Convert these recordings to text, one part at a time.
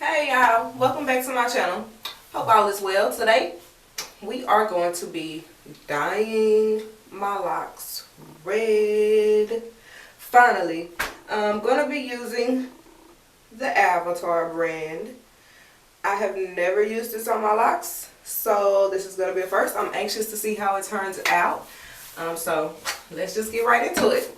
Hey y'all, welcome back to my channel. Hope all is well. Today we are going to be dyeing my locks red. Finally, I'm going to be using the Avatar brand. I have never used this on my locks, so this is going to be a first. I'm anxious to see how it turns out. So let's just get right into it.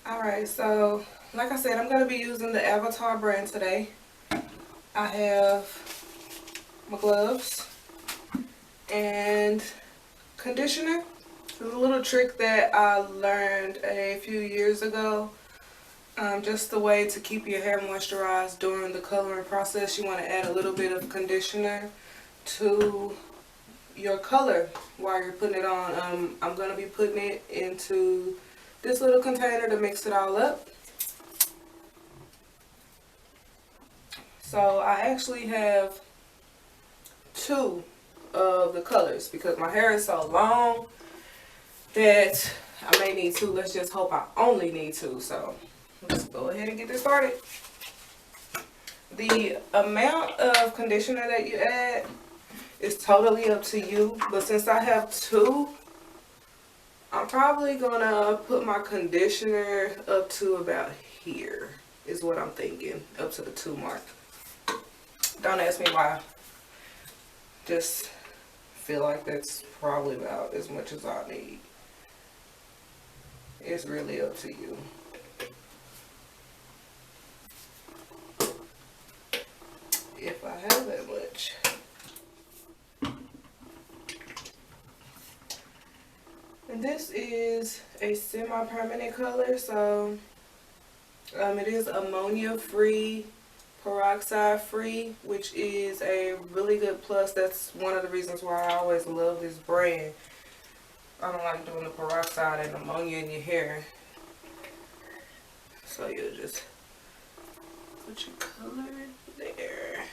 Alright, so like I said, I'm going to be using the Avatar brand today. I have my gloves and conditioner. It's a little trick that I learned a few years ago. Just the way to keep your hair moisturized during the coloring process. You want to add a little bit of conditioner to your color while you're putting it on. I'm going to be putting it into this little container to mix it all up. So I actually have two of the colors because my hair is so long that I may need two. Let's just hope I only need two. So let's go ahead and get this started. The amount of conditioner that you add is totally up to you, but since I have two, I'm probably gonna put my conditioner up to about here is what I'm thinking, up to the 2 mark. Don't ask me why. Just feel like that's probably about as much as I need. It's really up to you. If I have that much. And this is a semi-permanent color, so it is ammonia free, peroxide free, which is a really good plus. That's one of the reasons why I always love this brand. I don't like doing the peroxide and ammonia in your hair. So you'll just put your color there.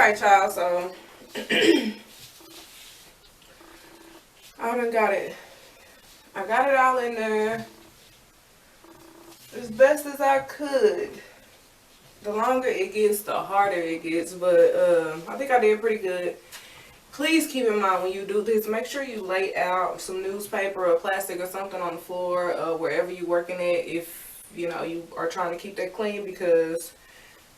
Alright, y'all, so I done got it. I got it all in there as best as I could. The longer it gets, the harder it gets, but I think I did pretty good. Please keep in mind when you do this, make sure you lay out some newspaper or plastic or something on the floor wherever you're working at, if you know you are trying to keep that clean, because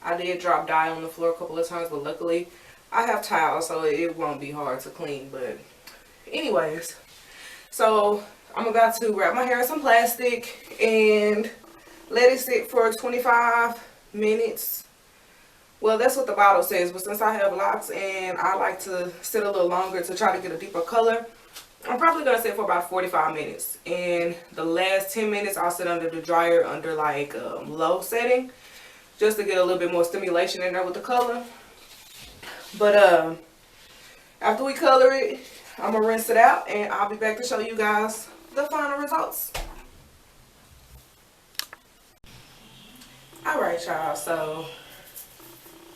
I did drop dye on the floor a couple of times, but luckily I have towels, so it won't be hard to clean. But anyways, so I'm about to wrap my hair in some plastic and let it sit for 25 minutes. Well, that's what the bottle says, but since I have locks and I like to sit a little longer to try to get a deeper color, I'm probably going to sit for about 45 minutes. And the last 10 minutes I'll sit under the dryer under like low setting, just to get a little bit more stimulation in there with the color. But after we color it, I'm going to rinse it out and I'll be back to show you guys the final results. Alright, y'all, so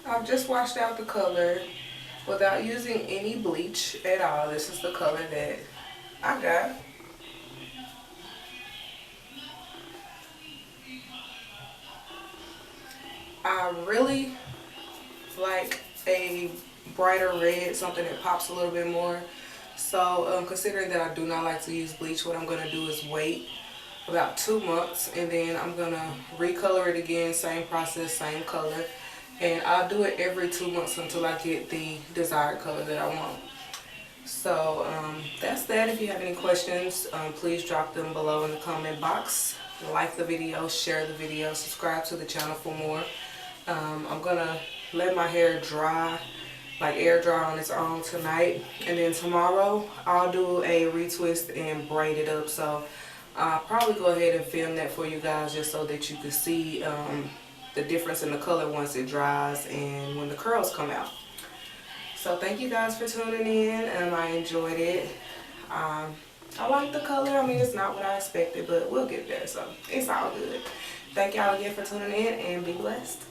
I've just washed out the color without using any bleach at all. This is the color that I got. I really like a brighter red, something that pops a little bit more. So considering that I do not like to use bleach, what I'm going to do is wait about 2 months and then I'm going to recolor it again, same process, same color. And I'll do it every 2 months until I get the desired color that I want. So that's that. If you have any questions, please drop them below in the comment box. Like the video, share the video, subscribe to the channel for more. I'm going to let my hair dry, like air dry on its own tonight. And then tomorrow I'll do a retwist and braid it up. So I'll probably go ahead and film that for you guys just so that you can see the difference in the color once it dries and when the curls come out. So thank you guys for tuning in, and I enjoyed it. I like the color. I mean, it's not what I expected, but we'll get there, so it's all good. Thank y'all again for tuning in, and be blessed.